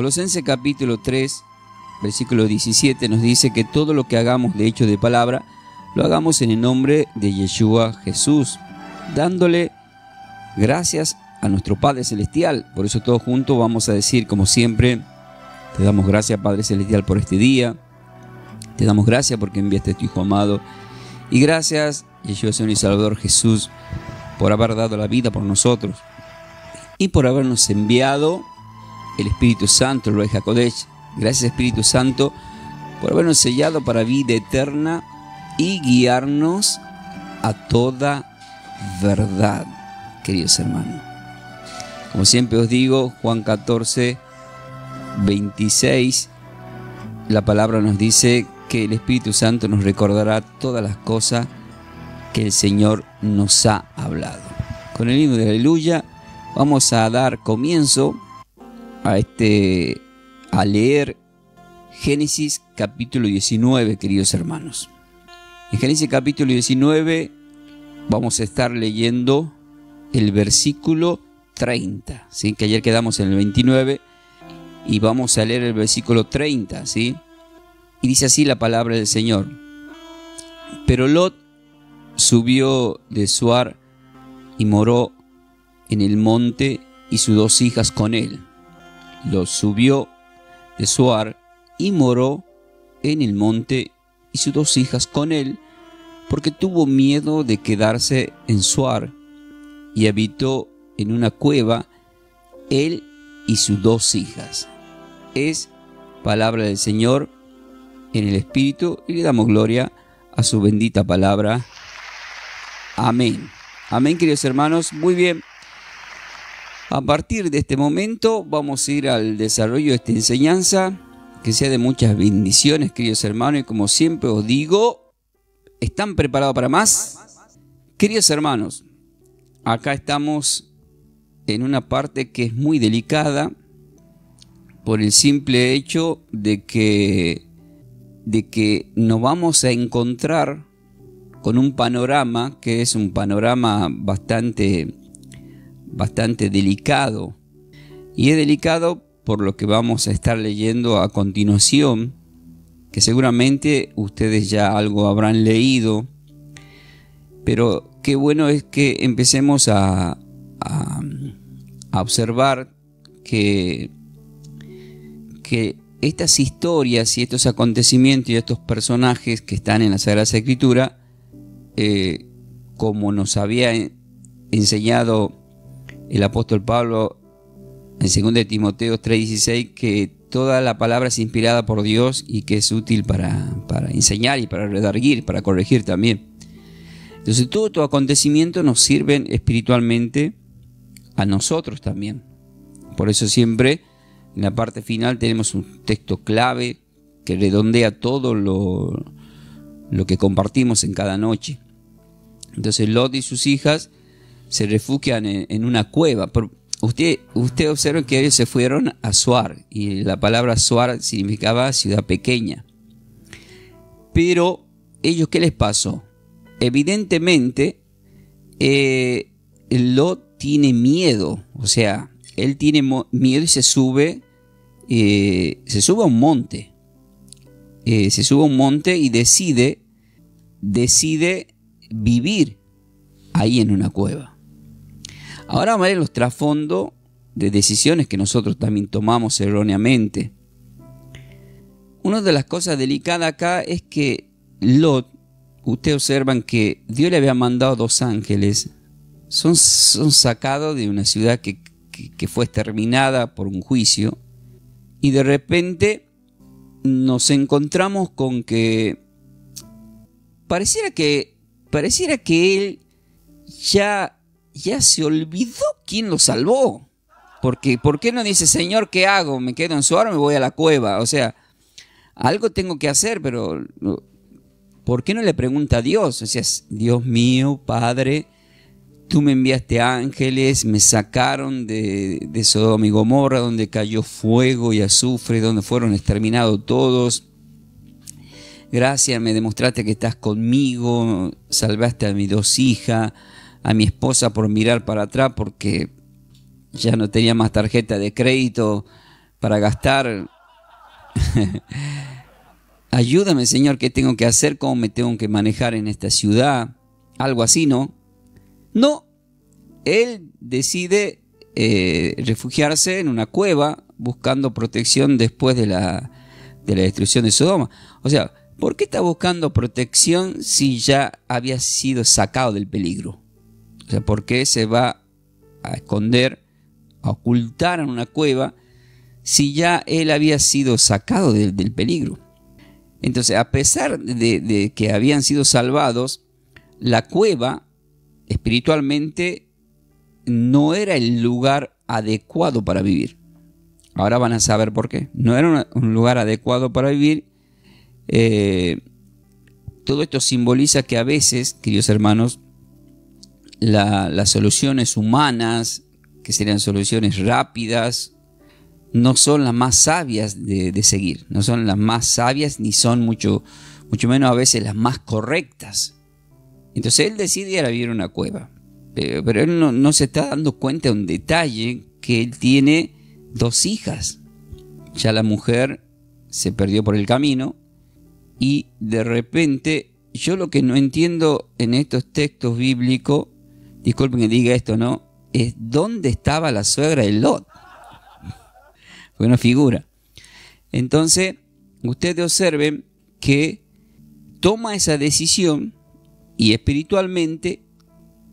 Colosenses capítulo 3, versículo 17 nos dice que todo lo que hagamos de hecho de palabra, lo hagamos en el nombre de Yeshua Jesús, dándole gracias a nuestro Padre Celestial. Por eso todos juntos vamos a decir, como siempre, te damos gracias, Padre Celestial, por este día. Te damos gracias porque enviaste a tu Hijo amado. Y gracias, Yeshua, Señor y Salvador Jesús, por haber dado la vida por nosotros y por habernos enviado el Espíritu Santo, el Ruach HaKodesh. Gracias, Espíritu Santo, por habernos sellado para vida eterna y guiarnos a toda verdad, queridos hermanos. Como siempre os digo, Juan 14, 26, la palabra nos dice que el Espíritu Santo nos recordará todas las cosas que el Señor nos ha hablado. Con el himno de Aleluya vamos a dar comienzo a leer Génesis capítulo 19, queridos hermanos. En Génesis capítulo 19 vamos a estar leyendo el versículo 30, ¿sí? Que ayer quedamos en el 29 y vamos a leer el versículo 30, ¿sí? Y dice así la palabra del Señor. Pero Lot subió de Zoar y moró en el monte y sus dos hijas con él. Lot subió de Zoar y moró en el monte y sus dos hijas con él, porque tuvo miedo de quedarse en Zoar, y habitó en una cueva él y sus dos hijas. Es palabra del Señor en el Espíritu, y le damos gloria a su bendita palabra. Amén. Amén, queridos hermanos. Muy bien. A partir de este momento vamos a ir al desarrollo de esta enseñanza, que sea de muchas bendiciones, queridos hermanos, y como siempre os digo, ¿están preparados para más? Queridos hermanos, acá estamos en una parte que es muy delicada por el simple hecho de que nos vamos a encontrar con un panorama que es un panorama bastante delicado. Y es delicado por lo que vamos a estar leyendo a continuación, que seguramente ustedes ya algo habrán leído, pero qué bueno es que empecemos a observar que estas historias y estos acontecimientos y estos personajes que están en la Sagrada Escritura, como nos había enseñado el apóstol Pablo en 2 Timoteo 3:16, que toda la palabra es inspirada por Dios y que es útil para enseñar y para redarguir, para corregir también. Entonces todos estos acontecimientos nos sirven espiritualmente a nosotros también. Por eso siempre en la parte final tenemos un texto clave que redondea todo lo que compartimos en cada noche. Entonces Lot y sus hijas se refugian en una cueva. Usted observa que ellos se fueron a Zoar, y la palabra Zoar significaba ciudad pequeña. Pero ellos, ¿qué les pasó? Evidentemente Lot tiene miedo, o sea, él tiene miedo y se sube a un monte. Se sube a un monte y decide vivir ahí en una cueva. Ahora vamos a ver los trasfondos de decisiones que nosotros también tomamos erróneamente. Una de las cosas delicadas acá es que Lot, ustedes observan que Dios le había mandado 2 ángeles, son sacados de una ciudad que fue exterminada por un juicio, y de repente nos encontramos con que pareciera que él ya se olvidó quién lo salvó. Porque, ¿por qué no dice, Señor, qué hago? ¿Me quedo en Zoar o me voy a la cueva? O sea, algo tengo que hacer, pero ¿por qué no le pregunta a Dios? O sea, Dios mío, Padre, tú me enviaste ángeles, me sacaron de Sodoma y Gomorra, donde cayó fuego y azufre, donde fueron exterminados todos. Gracias, me demostraste que estás conmigo, salvaste a mis 2 hijas, a mi esposa por mirar para atrás porque ya no tenía más tarjeta de crédito, para gastar. Ayúdame, Señor, ¿qué tengo que hacer? ¿Cómo me tengo que manejar en esta ciudad? Algo así, ¿no? No, él decide refugiarse en una cueva buscando protección después de la destrucción de Sodoma. O sea, ¿por qué está buscando protección si ya había sido sacado del peligro? O sea, ¿por qué se va a esconder, a ocultar en una cueva si ya él había sido sacado del peligro? Entonces, a pesar de que habían sido salvados, la cueva espiritualmente no era el lugar adecuado para vivir. Ahora van a saber por qué. No era un lugar adecuado para vivir. Todo esto simboliza que a veces, queridos hermanos, las soluciones humanas, que serían soluciones rápidas, no son las más sabias de seguir. No son las más sabias ni son mucho menos a veces las más correctas. Entonces él decide ir a vivir en una cueva. Pero él no se está dando cuenta de un detalle, que él tiene 2 hijas. Ya la mujer se perdió por el camino y de repente, yo lo que no entiendo en estos textos bíblicos, disculpen que diga esto, ¿no? Es dónde estaba la suegra de Lot. Fue una figura. Entonces, ustedes observen que toma esa decisión y espiritualmente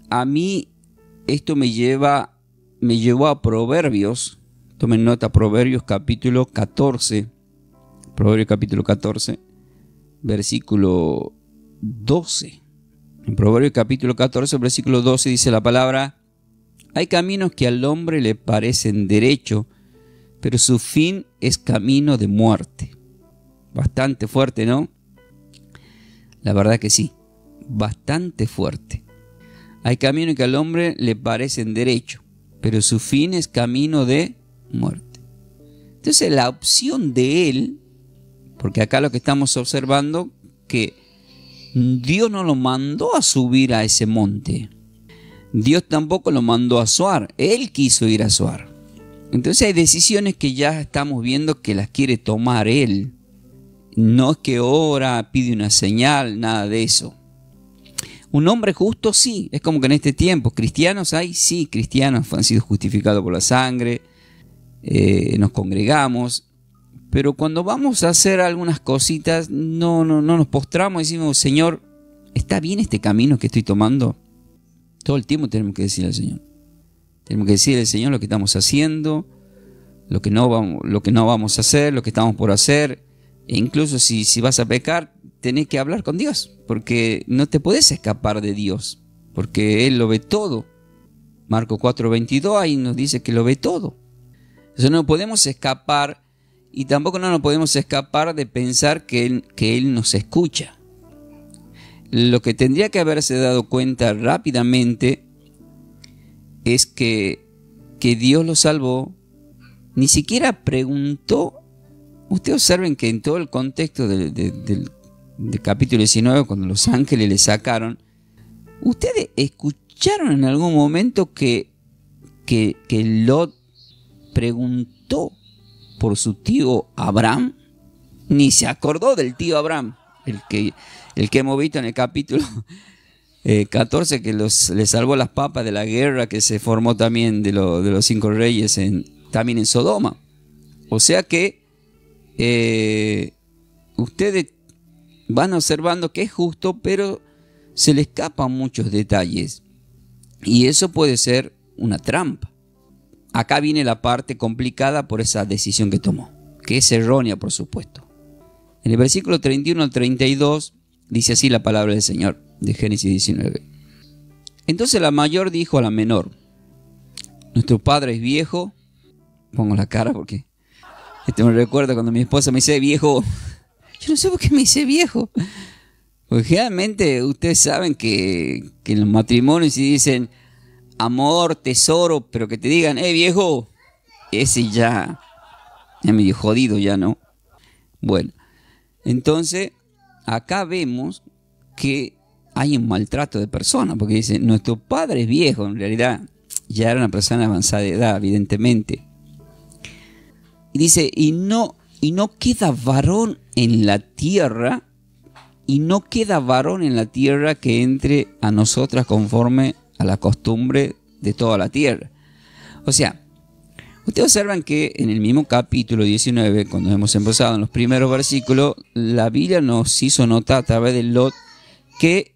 a mí esto me llevó a Proverbios. Tomen nota, Proverbios capítulo 14. Proverbios capítulo 14, versículo 12. En Proverbios capítulo 14, versículo 12 dice la palabra: hay caminos que al hombre le parecen derecho, pero su fin es camino de muerte. Bastante fuerte, ¿no? La verdad que sí, bastante fuerte. Hay caminos que al hombre le parecen derecho, pero su fin es camino de muerte. Entonces la opción de él, porque acá lo que estamos observando, que Dios no lo mandó a subir a ese monte. Dios tampoco lo mandó a Zoar. Él quiso ir a Zoar. Entonces hay decisiones que ya estamos viendo que las quiere tomar él. No es que ora, pide una señal, nada de eso. Un hombre justo, sí. Es como que en este tiempo, cristianos hay, sí, cristianos han sido justificados por la sangre, nos congregamos, pero cuando vamos a hacer algunas cositas, no nos postramos y decimos: Señor, ¿está bien este camino que estoy tomando? Todo el tiempo tenemos que decirle al Señor. Tenemos que decirle al Señor lo que estamos haciendo, lo que no vamos a hacer, lo que estamos por hacer. E incluso si vas a pecar, tenés que hablar con Dios, porque no te podés escapar de Dios, porque Él lo ve todo. Marcos 4:22 ahí nos dice que lo ve todo. Entonces no podemos escapar, y tampoco no nos podemos escapar de pensar que Él nos escucha. Lo que tendría que haberse dado cuenta rápidamente es que Dios lo salvó. Ni siquiera preguntó. Ustedes observen que en todo el contexto del capítulo 19, cuando los ángeles le sacaron, ¿ustedes escucharon en algún momento que Lot preguntó por su tío Abraham? Ni se acordó del tío Abraham, el que hemos visto en el capítulo 14, que le salvó las papas de la guerra que se formó también de los 5 reyes también en Sodoma. O sea que ustedes van observando que es justo, pero se le escapan muchos detalles. Y eso puede ser una trampa. Acá viene la parte complicada por esa decisión que tomó, que es errónea, por supuesto. En el versículo 31 al 32 dice así la palabra del Señor, de Génesis 19. Entonces la mayor dijo a la menor: nuestro padre es viejo. Pongo la cara porque me recuerda cuando mi esposa me dice viejo. Yo no sé por qué me dice viejo. Porque generalmente ustedes saben que en los matrimonios si dicen amor, tesoro, pero que te digan viejo, ese ya es medio jodido ya, ¿no? Bueno, entonces acá vemos que hay un maltrato de personas, porque dice nuestro padre es viejo. En realidad ya era una persona avanzada de edad, evidentemente. Y dice, y no queda varón en la tierra, que entre a nosotras conforme a la costumbre de toda la tierra. O sea, ustedes observan que en el mismo capítulo 19, cuando hemos empezado en los primeros versículos, la Biblia nos hizo notar a través de Lot que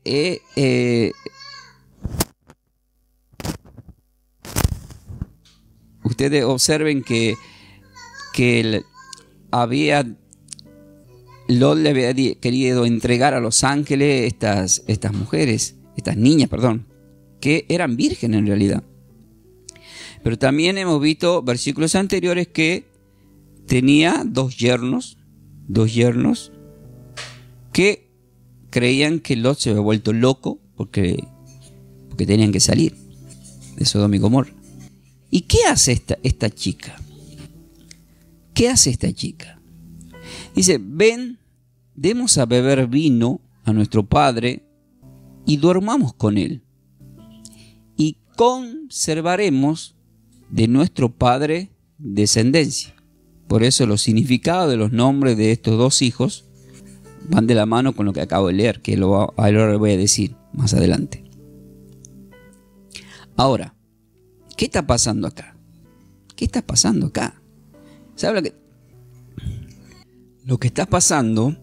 ustedes observen que Lot le había querido entregar a los ángeles estas niñas, que eran vírgenes en realidad. Pero también hemos visto versículos anteriores que tenía dos yernos que creían que Lot se había vuelto loco porque tenían que salir de Sodoma y Gomorra. ¿Y qué hace esta chica? ¿Qué hace esta chica? Dice, ven, demos a beber vino a nuestro padre y durmamos con él. Y conservaremos de nuestro padre descendencia. Por eso los significados de los nombres de estos dos hijos van de la mano con lo que acabo de leer, que ahora voy a decir más adelante. Ahora, ¿qué está pasando acá? ¿Sabe lo que está pasando?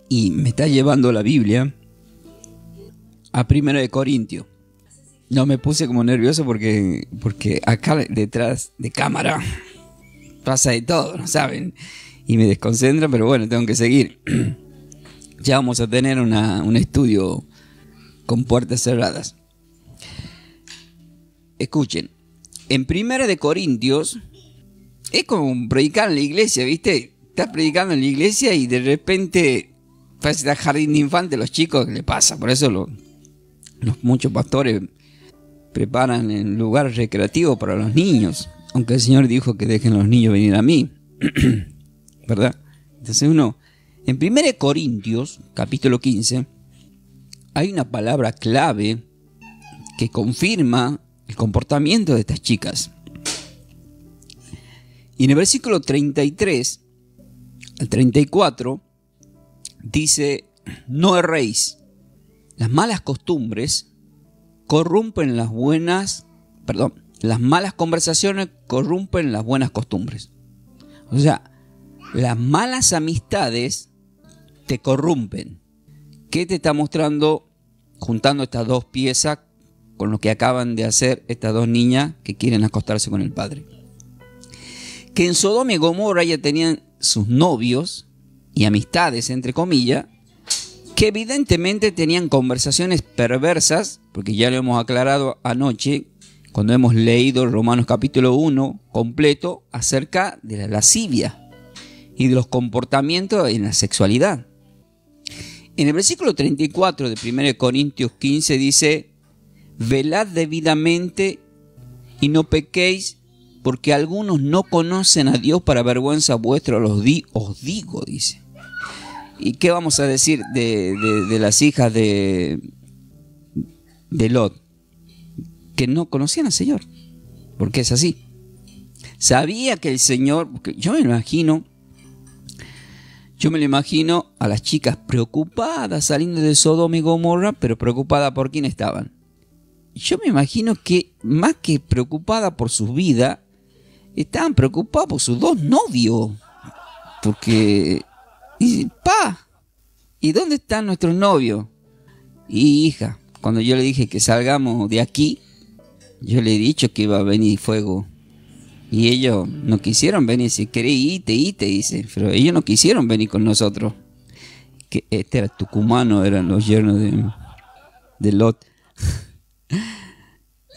Y me está llevando la Biblia a 1 Corintios. No, me puse como nervioso porque acá detrás de cámara pasa de todo, ¿no saben? Y me desconcentra, pero bueno, tengo que seguir. Ya vamos a tener un estudio con puertas cerradas. Escuchen, en 1 Corintios es como predicar en la iglesia, ¿viste? Estás predicando en la iglesia y de repente parece el jardín de infantes, los chicos, ¿qué le pasa? Por eso muchos pastores preparan en lugares recreativos para los niños, aunque el Señor dijo que dejen los niños venir a mí, ¿verdad? Entonces en 1 Corintios, capítulo 15, hay una palabra clave que confirma el comportamiento de estas chicas. Y en el versículo 33 al 34 dice, no erréis, las malas costumbres corrompen las malas conversaciones corrompen las buenas costumbres. O sea, las malas amistades te corrompen. ¿Qué te está mostrando juntando estas dos piezas con lo que acaban de hacer estas dos niñas que quieren acostarse con el padre? Que en Sodoma y Gomorra ya tenían sus novios y amistades, entre comillas, que evidentemente tenían conversaciones perversas, porque ya lo hemos aclarado anoche, cuando hemos leído Romanos capítulo 1 completo, acerca de la lascivia y de los comportamientos en la sexualidad. En el versículo 34 de 1 Corintios 15 dice, velad debidamente y no pequéis, porque algunos no conocen a Dios, para vergüenza vuestra os digo, dice. ¿Y qué vamos a decir de las hijas de Lot? Que no conocían al Señor, porque es así. Sabía que el Señor, yo me lo imagino a las chicas preocupadas saliendo de Sodoma y Gomorra, pero preocupadas por quién estaban. Yo me imagino que más que preocupadas por su vida, estaban preocupadas por sus dos novios, porque dice, ¿y dónde están nuestros novios? Y hija, cuando yo le dije que salgamos de aquí, yo le he dicho que iba a venir fuego. Y ellos no quisieron venir. Si querés irte, dice. Pero ellos no quisieron venir con nosotros. Que este era tucumano, eran los yernos de Lot.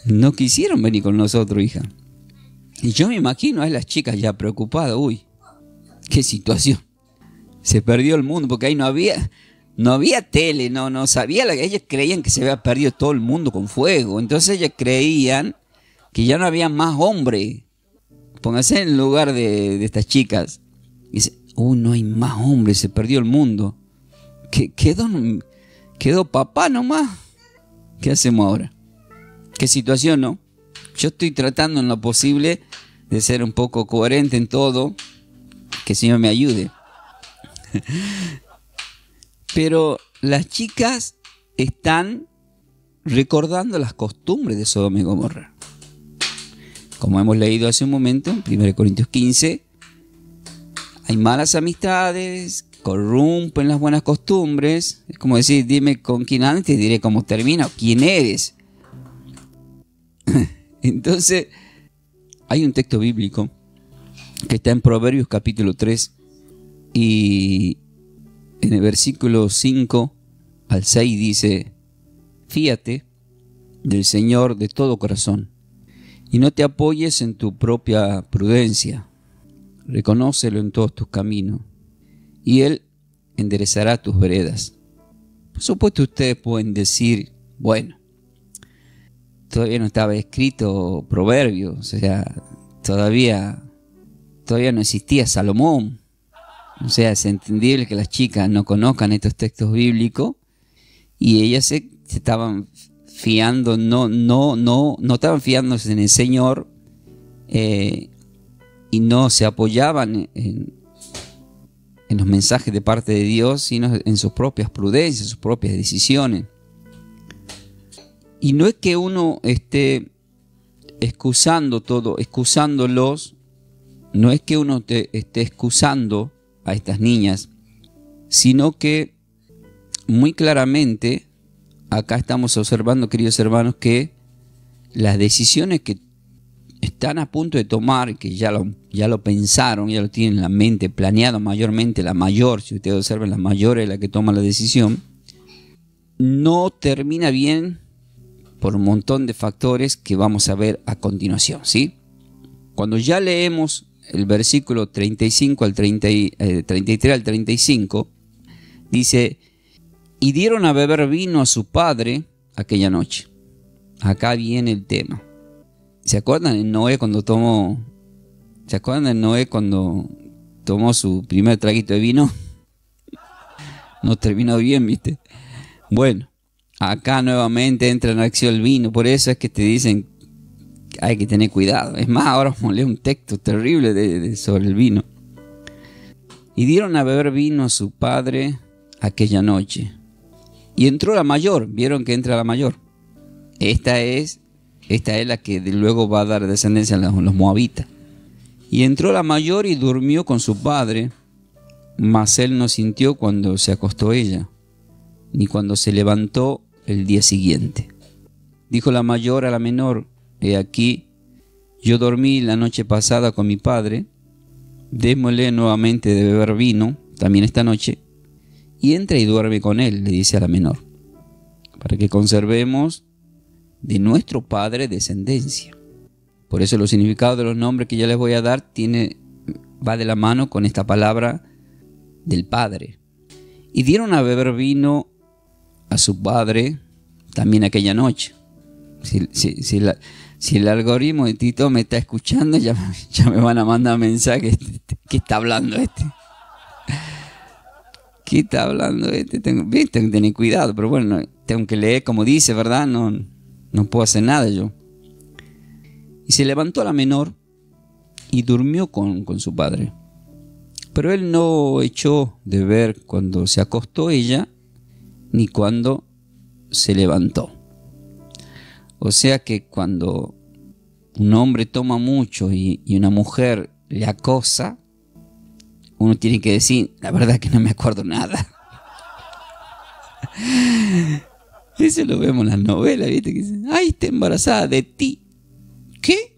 No quisieron venir con nosotros, hija. Y yo me imagino a las chicas ya preocupadas. Uy, qué situación. Se perdió el mundo, porque ahí no había tele, no sabía. Ellas creían que se había perdido todo el mundo con fuego. Entonces ellas creían que ya no había más hombres. Póngase en el lugar de estas chicas. Y dice, no hay más hombres, se perdió el mundo. Quedó papá nomás. ¿Qué hacemos ahora? ¿Qué situación, no? Yo estoy tratando en lo posible de ser un poco coherente en todo, que el Señor me ayude. Pero las chicas están recordando las costumbres de Sodoma y Gomorra. Como hemos leído hace un momento, en 1 Corintios 15, hay malas amistades, corrompen las buenas costumbres. Es como decir, dime con quién antes, diré cómo termina, o quién eres. Entonces, hay un texto bíblico que está en Proverbios capítulo 3 y en el versículo 5 al 6 dice: fíate del Señor de todo corazón y no te apoyes en tu propia prudencia. Reconócelo en todos tus caminos y Él enderezará tus veredas. Por supuesto, ustedes pueden decir, bueno, todavía no estaba escrito Proverbios, o sea, todavía no existía Salomón. O sea, es entendible que las chicas no conozcan estos textos bíblicos y ellas se estaban fiando, no estaban fiándose en el Señor y no se apoyaban en los mensajes de parte de Dios, sino en sus propias prudencias, sus propias decisiones. Y no es que uno esté excusando todo, excusándolos, no es que uno esté excusando a estas niñas, sino que muy claramente acá estamos observando, queridos hermanos, que las decisiones que están a punto de tomar, que ya lo pensaron, ya lo tienen en la mente planeado, mayormente la mayor, si ustedes observan, la mayor es la que toma la decisión, no termina bien por un montón de factores que vamos a ver a continuación, ¿sí? Cuando ya leemos el versículo 35 al 33 al 35, dice: y dieron a beber vino a su padre aquella noche. Acá viene el tema. ¿Se acuerdan de Noé cuando tomó su primer traguito de vino? No terminó bien, ¿viste? Bueno, acá nuevamente entra en acción el vino. Por eso es que te dicen que hay que tener cuidado. Es más, ahora vamos a leer un texto terrible sobre el vino. Y dieron a beber vino a su padre aquella noche. Y entró la mayor. Vieron que entra la mayor. Esta es la que luego va a dar descendencia a los moabitas. Y entró la mayor y durmió con su padre, mas él no sintió cuando se acostó ella, ni cuando se levantó el día siguiente. Dijo la mayor a la menor: he aquí, yo dormí la noche pasada con mi padre, démosle nuevamente de beber vino, también esta noche, y entra y duerme con él, le dice a la menor, para que conservemos de nuestro padre descendencia. Por eso los significados de los nombres que ya les voy a dar va de la mano con esta palabra del padre. Y dieron a beber vino a su padre también aquella noche. Si el algoritmo de Tito me está escuchando, ya me van a mandar mensajes. ¿Qué está hablando este? ¿Qué está hablando este? Tengo que tener cuidado, pero bueno, tengo que leer como dice, ¿verdad? No puedo hacer nada yo. Y se levantó la menor y durmió con su padre. Pero él no echó de ver cuando se acostó ella, ni cuando se levantó. O sea que cuando un hombre toma mucho y una mujer le acosa, uno tiene que decir: la verdad que no me acuerdo nada. Eso lo vemos en las novelas, ¿viste? Que dicen: ay, está embarazada de ti. ¿Qué?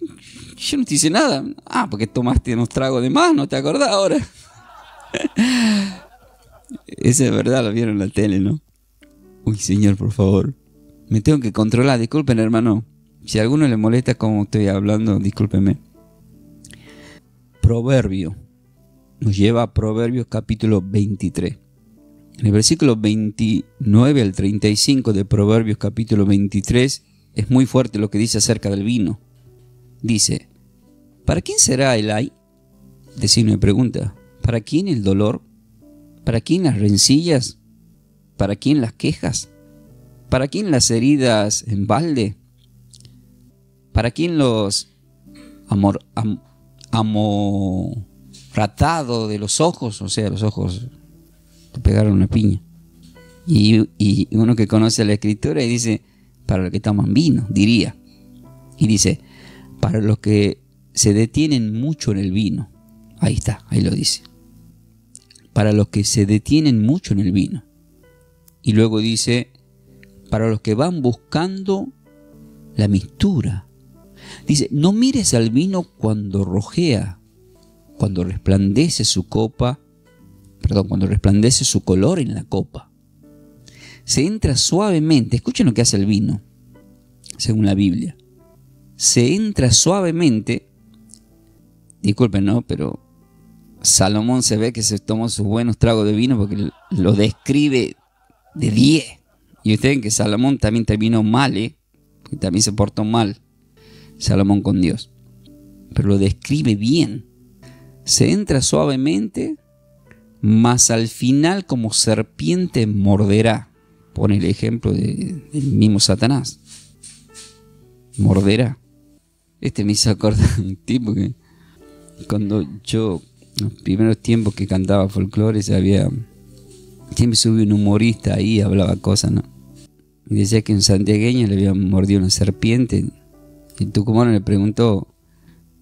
Yo no te hice nada. Ah, porque tomaste unos tragos de más, ¿no te acordás ahora? Eso es verdad, lo vieron en la tele, ¿no? Uy, Señor, por favor. Me tengo que controlar, disculpen, hermano. Si a alguno le molesta cómo estoy hablando, discúlpenme. Proverbio. Nos lleva a Proverbios capítulo 23. En el versículo 29 al 35 de Proverbios capítulo 23 es muy fuerte lo que dice acerca del vino. Dice: ¿para quién será el ay? De signo de pregunta. ¿Para quién el dolor? ¿Para quién las rencillas? ¿Para quién las quejas? ¿Para quién las heridas en balde? ¿Para quién los amoratado de los ojos, o sea, los ojos te pegaron una piña. Y uno que conoce la Escritura y dice, para los que toman vino, diría. Y dice, para los que se detienen mucho en el vino. Ahí está, ahí lo dice. Para los que se detienen mucho en el vino. Y luego dice, para los que van buscando la mistura. Dice, no mires al vino cuando rojea, cuando resplandece su copa, cuando resplandece su color en la copa. Se entra suavemente, escuchen lo que hace el vino, según la Biblia. Se entra suavemente, disculpen, ¿no? Pero Salomón se ve que se tomó sus buenos tragos de vino porque lo describe de 10. Y ustedes ven que Salomón también terminó mal, porque también se portó mal Salomón con Dios. Pero lo describe bien. Se entra suavemente, mas al final como serpiente morderá. Pone el ejemplo del mismo Satanás. Morderá. Me hizo acordar un tipo que cuando yo, los primeros tiempos que cantaba folclore, siempre subía un humorista ahí y hablaba cosas, ¿no? Y decía que un santiagueño le había mordido una serpiente. Y el tucumano le preguntó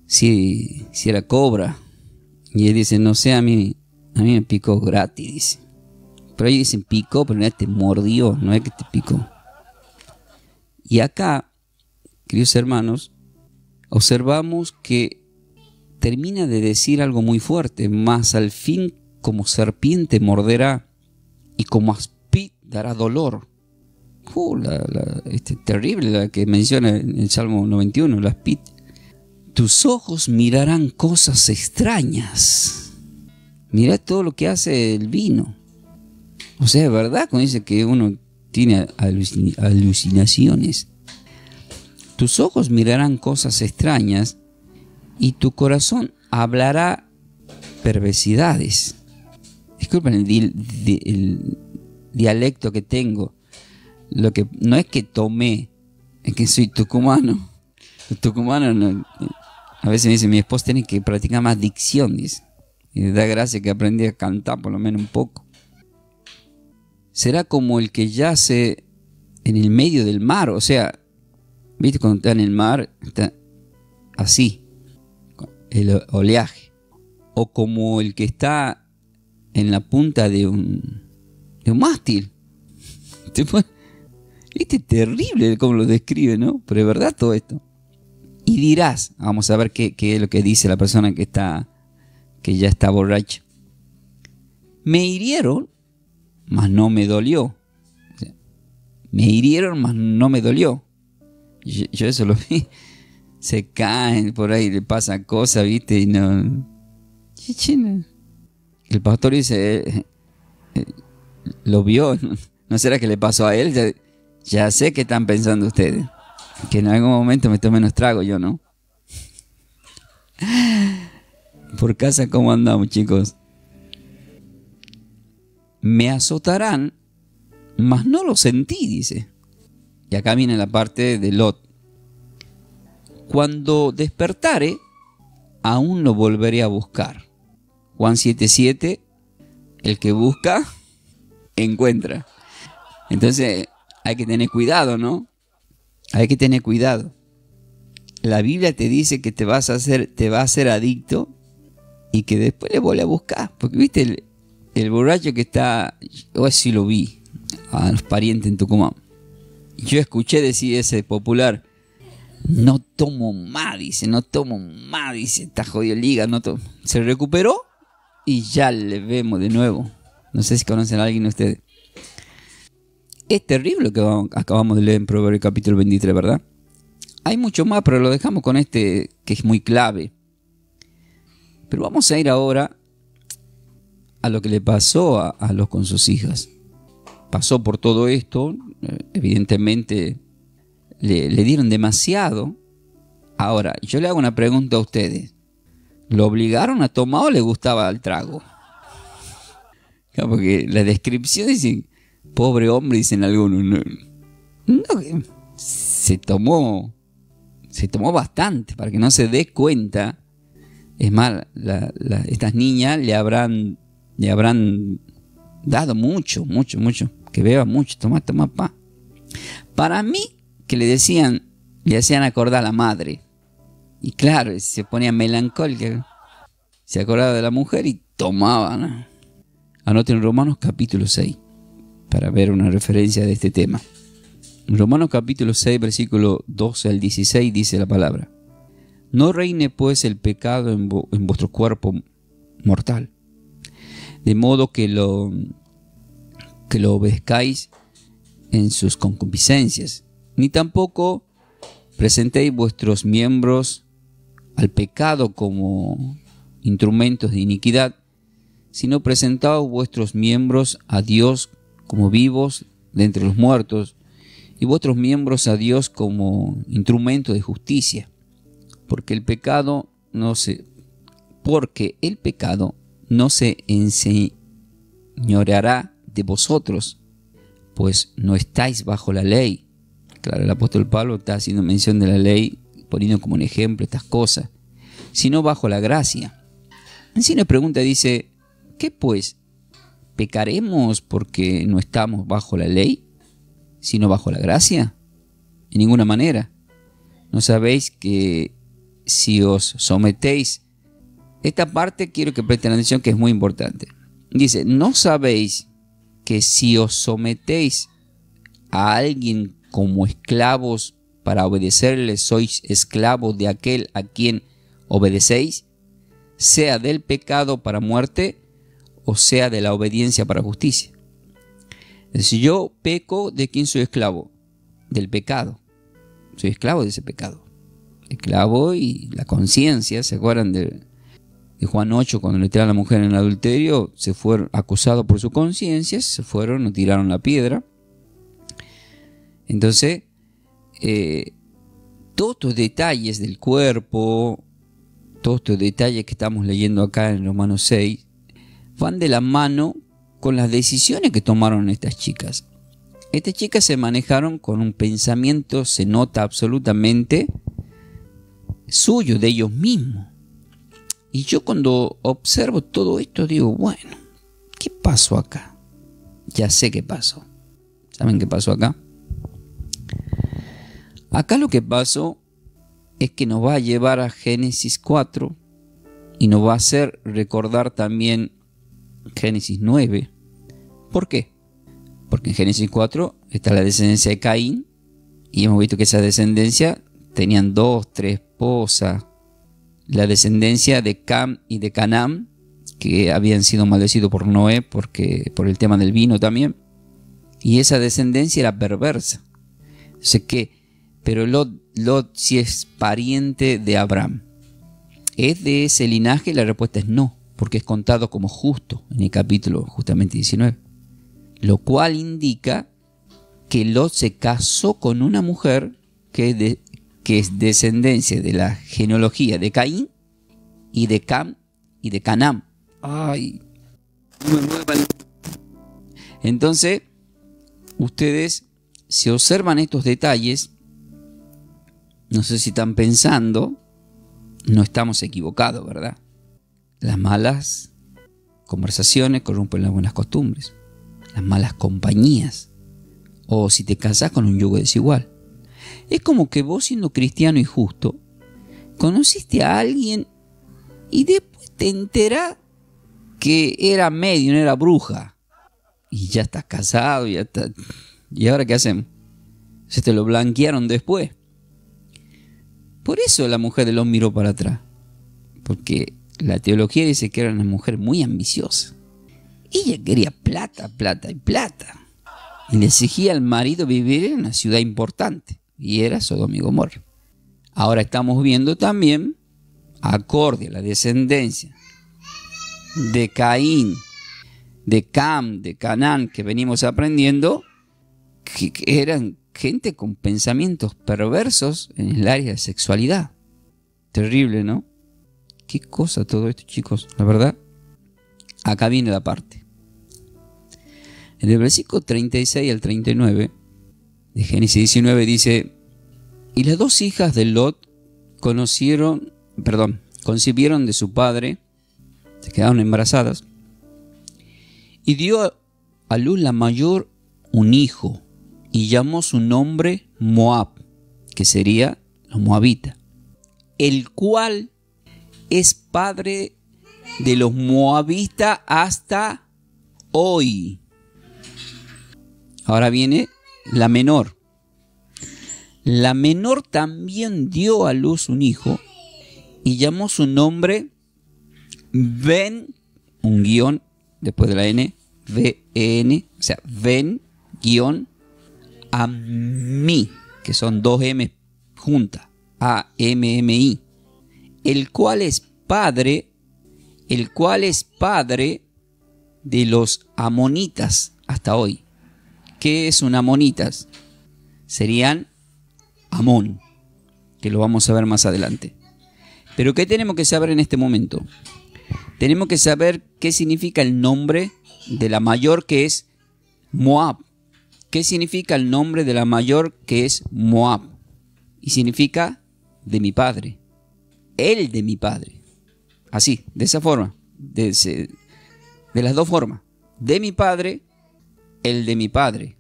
si era cobra. Y él dice, no sé, a mí me picó gratis, dice. Pero ellos dicen picó, pero no te mordió, no es que te picó. Y acá, queridos hermanos, observamos que termina de decir algo muy fuerte, mas al fin como serpiente morderá y como aspid dará dolor. Terrible la que menciona en el Salmo 91, la aspid. Tus ojos mirarán cosas extrañas. Mira todo lo que hace el vino. O sea, es verdad cuando dice que uno tiene alucinaciones. Tus ojos mirarán cosas extrañas y tu corazón hablará perversidades. Disculpen el dialecto que tengo. Lo que no es que tomé, es que soy tucumano. Los tucumanos, a veces me dice mi esposa, tiene que practicar más dicción, dice. Y me da gracia que aprendí a cantar por lo menos un poco. Será como el que yace en el medio del mar, o sea, ¿viste cuando está en el mar? Está así, el oleaje. O como el que está en la punta de un mástil. Este es terrible como lo describe, ¿no? Pero es verdad todo esto. Y dirás, vamos a ver qué es lo que dice la persona que ya está borracha. Me hirieron, mas no me dolió. O sea, me hirieron, mas no me dolió. Yo eso lo vi. Se caen por ahí, le pasan cosas, ¿viste? Y no. El pastor dice, lo vio. ¿No será que le pasó a él? Ya sé qué están pensando ustedes. Que en algún momento me tome unos tragos, yo no. Por casa, ¿cómo andamos, chicos? Me azotarán, mas no lo sentí, dice. Y acá viene la parte de Lot. Cuando despertare, aún lo volveré a buscar. Juan 7:7, el que busca, encuentra. Entonces, hay que tener cuidado, ¿no? Hay que tener cuidado. La Biblia te dice que te va a hacer adicto y que después le vuelve a buscar. Porque, ¿viste? El borracho que está, hoy sí lo vi, a los parientes en Tucumán. Yo escuché decir ese popular, no tomo más, dice, está jodido el hígado, no tomo. Se recuperó y ya le vemos de nuevo. No sé si conocen a alguien de ustedes. Es terrible lo que acabamos de leer en Proverbios capítulo 23, ¿verdad? Hay mucho más, pero lo dejamos con que es muy clave. Pero vamos a ir ahora a lo que le pasó a Lot con sus hijas. Pasó por todo esto, evidentemente le dieron demasiado. Ahora, yo le hago una pregunta a ustedes. ¿Lo obligaron a tomar o le gustaba el trago? Porque la descripción dice, pobre hombre, dicen algunos. No, se tomó bastante para que no se dé cuenta Es más, estas niñas le habrán dado mucho, que beba mucho, toma pa. Para mí, que le hacían acordar a la madre. Y claro, se ponía melancólica, se acordaba de la mujer y tomaba, ¿no? Anoten Romanos capítulo 6, para ver una referencia de este tema. En Romanos capítulo 6, versículo 12 al 16, dice la palabra: no reine pues el pecado en vuestro cuerpo mortal, de modo que lo obedezcáis en sus concupiscencias, ni tampoco presentéis vuestros miembros al pecado como instrumentos de iniquidad, sino presentaos vuestros miembros a Dios como vivos de entre los muertos, y vuestros miembros a Dios como instrumentos de justicia. Porque el pecado no se enseñoreará de vosotros, pues no estáis bajo la ley. Claro, el apóstol Pablo está haciendo mención de la ley, poniendo como un ejemplo estas cosas, sino bajo la gracia. Así una pregunta dice: ¿qué pues? ¿Pecaremos porque no estamos bajo la ley, sino bajo la gracia? En ninguna manera. ¿No sabéis que si os sometéis? Esta parte quiero que presten atención, que es muy importante. Dice: ¿no sabéis que si os sometéis a alguien como esclavos para obedecerle, sois esclavos de aquel a quien obedecéis, sea del pecado para muerte o sea de la obediencia para justicia? Si yo peco, ¿de quién soy esclavo? Del pecado. Soy esclavo de ese pecado. Esclavo y la conciencia. ¿Se acuerdan de Juan 8, cuando le tiraron a la mujer en el adulterio? Se fueron acusados por su conciencia, se fueron, nos tiraron la piedra. Entonces, todos estos detalles del cuerpo, todos estos detalles que estamos leyendo acá en Romanos 6, van de la mano con las decisiones que tomaron estas chicas. Estas chicas se manejaron con un pensamiento, se nota absolutamente suyo, de ellos mismos. Y yo cuando observo todo esto digo, bueno, ¿qué pasó acá? Ya sé qué pasó. ¿Saben qué pasó acá? Acá lo que pasó es que nos va a llevar a Génesis 4 y nos va a hacer recordar también Génesis 9. ¿Por qué? Porque en Génesis 4 está la descendencia de Caín y hemos visto que esa descendencia tenían 2, 3 esposas. La descendencia de Cam y de Canaán, que habían sido maldecidos por Noé por el tema del vino también. Y esa descendencia era perversa. Pero Lot sí es pariente de Abraham. ¿Es de ese linaje? La respuesta es no, porque es contado como justo en el capítulo justamente 19. Lo cual indica que Lot se casó con una mujer que es descendencia de la genealogía de Caín y de Cam y de Canaán. Ay, no me muevan. Entonces, ustedes, si observan estos detalles, no sé si están pensando, no estamos equivocados, ¿verdad? Las malas conversaciones corrompen las buenas costumbres, las malas compañías, o si te casas con un yugo desigual. Es como que vos, siendo cristiano y justo, conociste a alguien y después te enterás que era medio, no era bruja, y ya estás casado, ¿y ahora qué hacemos? Se te lo blanquearon después. Por eso la mujer de Lot miró para atrás, porque la teología dice que era una mujer muy ambiciosa. Ella quería plata, plata y plata, y le exigía al marido vivir en una ciudad importante, y era Sodoma y Gomorra. Ahora estamos viendo también, acorde a la descendencia de Caín, de Cam, de Canaán, que venimos aprendiendo, que eran gente con pensamientos perversos en el área de sexualidad. Terrible, ¿no? Qué cosa todo esto, chicos, la verdad. Acá viene la parte. En el versículo 36 al 39 de Génesis 19 dice: y las dos hijas de Lot concibieron de su padre, se quedaron embarazadas, y dio a luz la mayor un hijo, y llamó su nombre Moab, que sería los moabitas, el cual es padre de los moabitas hasta hoy. Ahora viene la menor. La menor también dio a luz un hijo y llamó su nombre Ben, un guión después de la N, V-E-N, o sea, Ben, guión, Ammi, que son dos M juntas, A-M-M-I, el cual es padre de los amonitas hasta hoy. ¿Qué es un amonitas? Serían Amón, que lo vamos a ver más adelante. Pero ¿qué tenemos que saber en este momento? Tenemos que saber qué significa el nombre de la mayor, que es Moab. ¿Qué significa el nombre de la mayor, que es Moab? Y significa de mi padre. El de mi padre. Así, de esa forma. De las dos formas. De mi padre, el de mi padre.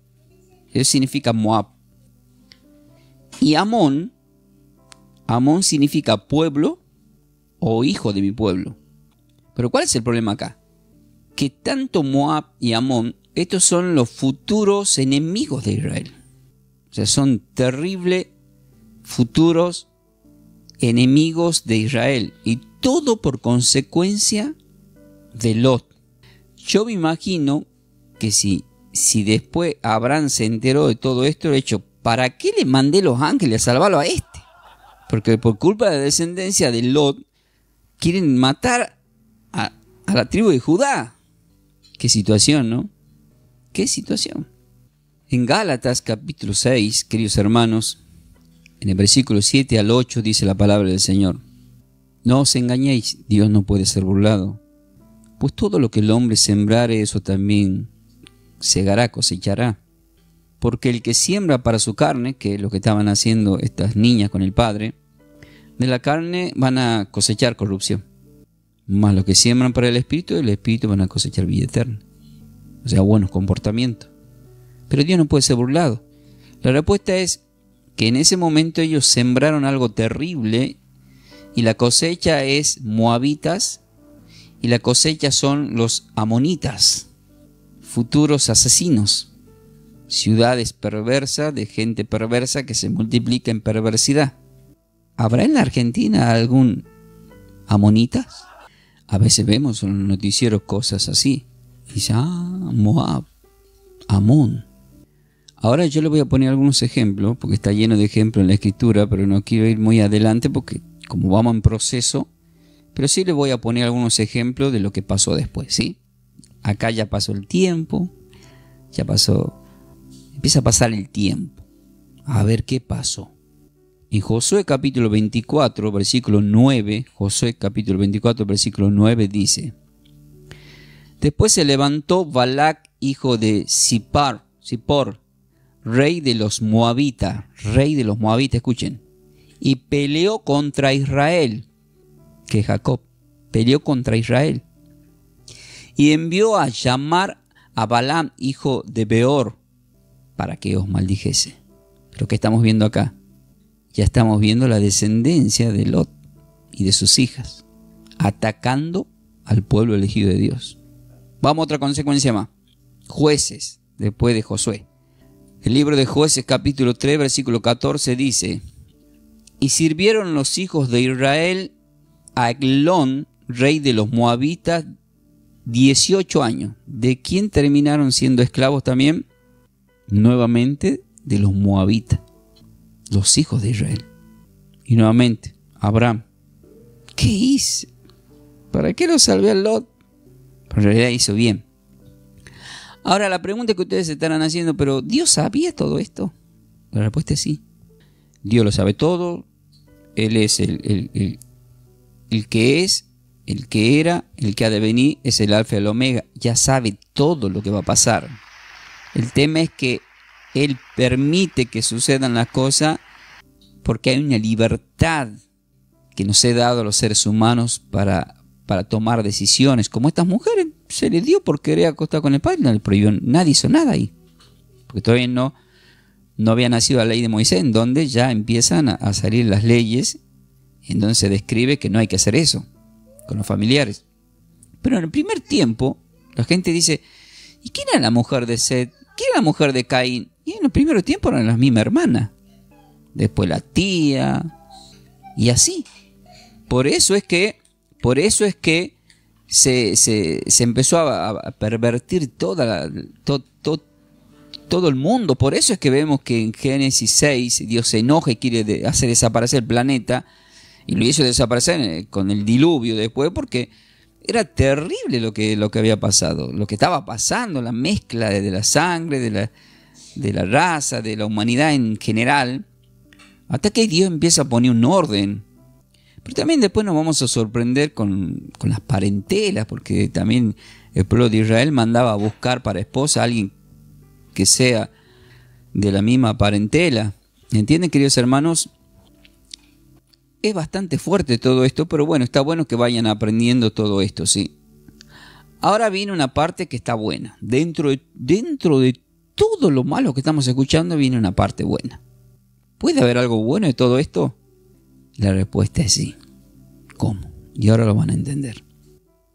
Eso significa Moab. Y Amón significa pueblo o hijo de mi pueblo. Pero ¿cuál es el problema acá? Que tanto Moab y Amón, estos son los futuros enemigos de Israel. O sea, son terribles futuros enemigos de Israel. Y todo por consecuencia de Lot. Yo me imagino que si después Abraham se enteró de todo esto, de hecho, ¿para qué le mandé los ángeles a salvarlo a este? Porque por culpa de la descendencia de Lot, quieren matar a la tribu de Judá. Qué situación, ¿no? Qué situación. En Gálatas capítulo 6, queridos hermanos, en el versículo 7 al 8 dice la palabra del Señor: no os engañéis, Dios no puede ser burlado. Pues todo lo que el hombre sembrare, eso también segará, cosechará. Porque el que siembra para su carne, que es lo que estaban haciendo estas niñas con el padre, de la carne van a cosechar corrupción. Más los que siembran para el espíritu van a cosechar vida eterna. O sea, buenos comportamientos. Pero Dios no puede ser burlado. La respuesta es que en ese momento ellos sembraron algo terrible y la cosecha es moabitas y la cosecha son los amonitas, futuros asesinos. Ciudades perversas, de gente perversa que se multiplica en perversidad. ¿Habrá en la Argentina algún amonitas? A veces vemos en los noticieros cosas así. Y dice, Moab, Amón. Ahora yo le voy a poner algunos ejemplos, porque está lleno de ejemplos en la Escritura, pero no quiero ir muy adelante porque como vamos en proceso, pero sí le voy a poner algunos ejemplos de lo que pasó después, ¿sí? Acá ya pasó el tiempo, ya pasó... Empieza a pasar el tiempo. A ver qué pasó. En Josué capítulo 24, versículo 9, Josué capítulo 24, versículo 9 dice: después se levantó Balac, hijo de Zippor, rey de los moabitas, escuchen, y peleó contra Israel, que Jacob peleó contra Israel, y envió a llamar a Balaam, hijo de Beor, para que os maldijese. Pero ¿qué estamos viendo acá? Ya estamos viendo la descendencia de Lot y de sus hijas, atacando al pueblo elegido de Dios. Vamos a otra consecuencia más. Jueces, después de Josué. El libro de Jueces capítulo 3, versículo 14 dice: y sirvieron los hijos de Israel a Eglón, rey de los moabitas, 18 años. ¿De quién terminaron siendo esclavos también? Nuevamente de los moabitas, los hijos de Israel. Y nuevamente, Abraham. ¿Qué hice? ¿Para qué lo salvé a Lot? Pero en realidad hizo bien. Ahora la pregunta que ustedes se estarán haciendo, ¿pero Dios sabía todo esto? La respuesta es sí. Dios lo sabe todo. Él es el que es, el que era, el que ha de venir, es el alfa y el omega. Ya sabe todo lo que va a pasar. El tema es que Él permite que sucedan las cosas porque hay una libertad que nos he dado a los seres humanos para tomar decisiones, como estas mujeres, se les dio por querer acostar con el padre, no le prohibió, nadie hizo nada ahí, porque todavía no había nacido la ley de Moisés, en donde ya empiezan a salir las leyes, en donde se describe que no hay que hacer eso con los familiares. Pero en el primer tiempo, la gente dice, ¿y quién era la mujer de Set? ¿Quién era la mujer de Caín? Y en el primer tiempo eran las mismas hermanas, después la tía, y así. Por eso es que se empezó a pervertir todo el mundo. Por eso es que vemos que en Génesis 6 Dios se enoja y quiere hacer desaparecer el planeta, y lo hizo desaparecer con el diluvio después, porque era terrible lo que había pasado, lo que estaba pasando, la mezcla de la sangre, de la raza, de la humanidad en general, hasta que Dios empieza a poner un orden. Pero también después nos vamos a sorprender con las parentelas, porque también el pueblo de Israel mandaba a buscar para esposa a alguien que sea de la misma parentela. ¿Entienden, queridos hermanos? Es bastante fuerte todo esto, pero bueno, está bueno que vayan aprendiendo todo esto, ¿sí? Ahora viene una parte que está buena. Dentro de todo lo malo que estamos escuchando viene una parte buena. ¿Puede haber algo bueno de todo esto? La respuesta es sí. ¿Cómo? Y ahora lo van a entender.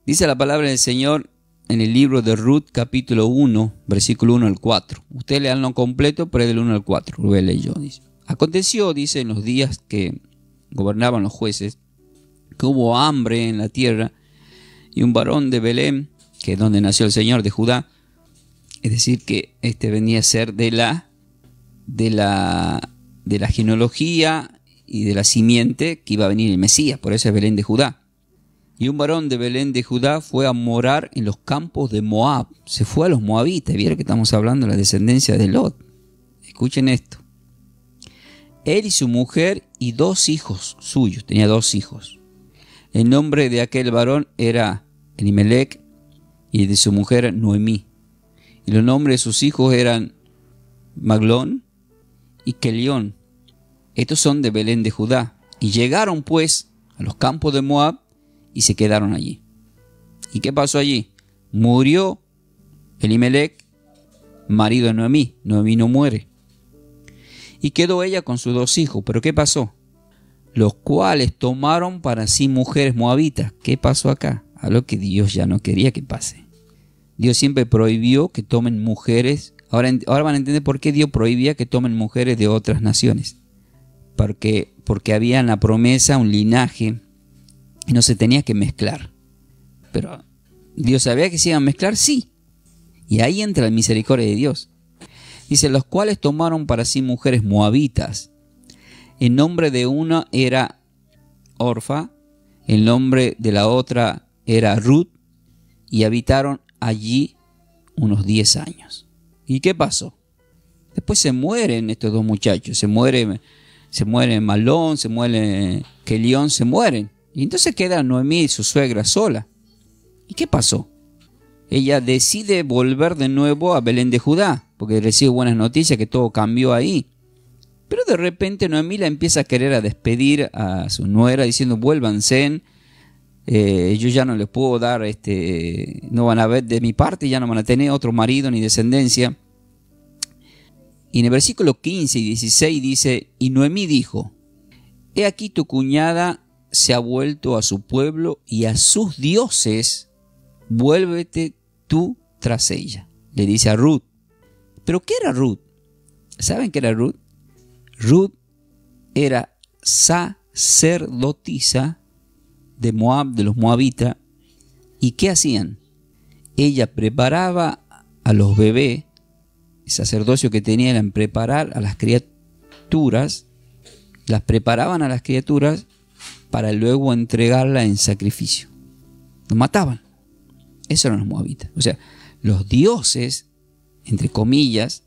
Dice la palabra del Señor en el libro de Ruth, capítulo 1, versículo 1 al 4. Ustedes leanlo completo, pero es del 1 al 4. Lo voy a leer yo. Dice. Aconteció, dice, en los días que gobernaban los jueces, que hubo hambre en la tierra, y un varón de Belén, que es donde nació el Señor, de Judá, es decir, que este venía a ser de la genealogía y de la simiente que iba a venir el Mesías, por eso es Belén de Judá. Y un varón de Belén de Judá fue a morar en los campos de Moab, se fue a los moabitas. Vieron que estamos hablando de la descendencia de Lot. Escuchen esto. Él y su mujer y 2 hijos suyos, tenía 2 hijos. El nombre de aquel varón era Elimelec y de su mujer Noemí. Y los nombres de sus hijos eran Maglón y Kelión. Estos son de Belén de Judá. Y llegaron pues a los campos de Moab y se quedaron allí. ¿Y qué pasó allí? Murió Elimelec, marido de Noemí. Noemí no muere. Y quedó ella con sus 2 hijos. ¿Pero qué pasó? Los cuales tomaron para sí mujeres moabitas. ¿Qué pasó acá? Algo que Dios ya no quería que pase. Dios siempre prohibió que tomen mujeres. Ahora van a entender por qué Dios prohibía que tomen mujeres de otras naciones. Porque había en la promesa un linaje y no se tenía que mezclar. Pero Dios sabía que se iban a mezclar, sí. Y ahí entra la misericordia de Dios. Dice, los cuales tomaron para sí mujeres moabitas. El nombre de una era Orfa, el nombre de la otra era Ruth, y habitaron allí unos 10 años. ¿Y qué pasó? Después se mueren estos 2 muchachos, se muere Malón, se muere Kelión, se mueren. Y entonces queda Noemí y su suegra sola. ¿Y qué pasó? Ella decide volver de nuevo a Belén de Judá, porque recibe buenas noticias que todo cambió ahí. Pero de repente Noemí la empieza a querer a despedir a su nuera diciendo, vuélvanse, yo ya no les puedo dar, no van a ver de mi parte, ya no van a tener otro marido ni descendencia. Y en el versículo 15 y 16 dice, y Noemí dijo, he aquí tu cuñada se ha vuelto a su pueblo y a sus dioses, vuélvete tú tras ella. Le dice a Ruth. ¿Pero qué era Ruth? ¿Saben qué era Ruth? Ruth era sacerdotisa de Moab, de los moabitas. ¿Y qué hacían? Ella preparaba a los bebés. El sacerdocio que tenía era en preparar a las criaturas. Las preparaban a las criaturas para luego entregarla en sacrificio. Los mataban. Eso eran los moabitas. O sea, los dioses, entre comillas,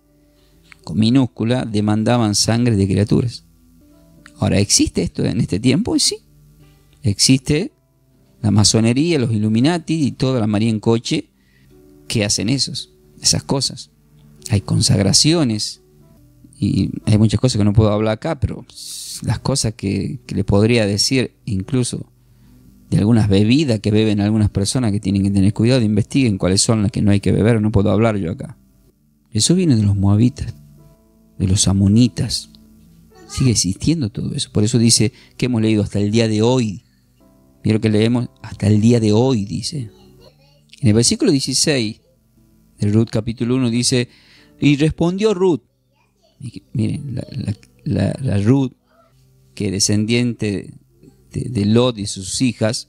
con minúscula, demandaban sangre de criaturas. Ahora, ¿existe esto en este tiempo? Y sí. Existe la masonería, los Illuminati y toda la María en coche que hacen esas cosas. Hay consagraciones Y hay muchas cosas que no puedo hablar acá, pero las cosas que le podría decir, incluso de algunas bebidas que beben algunas personas que tienen que tener cuidado, investiguen cuáles son las que no hay que beber, no puedo hablar yo acá. Eso viene de los moabitas, de los amonitas. Sigue existiendo todo eso. Por eso dice que hemos leído hasta el día de hoy. Mira que leemos hasta el día de hoy, dice. En el versículo 16 de Ruth capítulo 1 dice, y respondió Ruth. Y miren, la Ruth, que es descendiente de Lot y sus hijas,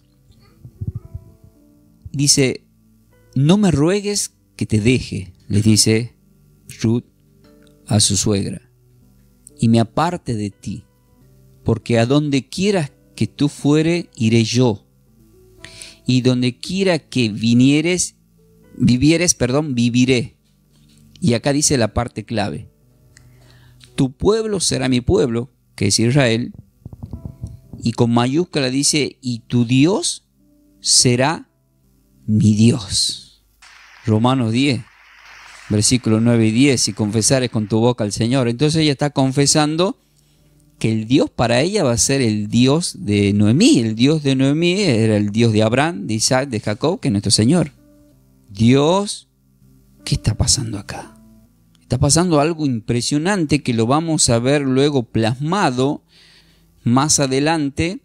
dice, no me ruegues que te deje, les dice Ruth a su suegra, y me aparte de ti, porque a donde quieras que tú fuere, iré yo, y donde quiera que vivieres, viviré. Y acá dice la parte clave, tu pueblo será mi pueblo, que es Israel, y con mayúscula dice, y tu Dios será mi Dios. Romanos 10, versículos 9 y 10, si confesares con tu boca al Señor. Entonces ella está confesando que el Dios para ella va a ser el Dios de Noemí. El Dios de Noemí era el Dios de Abraham, de Isaac, de Jacob, que es nuestro Señor. Dios, ¿qué está pasando acá? Está pasando algo impresionante que lo vamos a ver luego plasmado más adelante.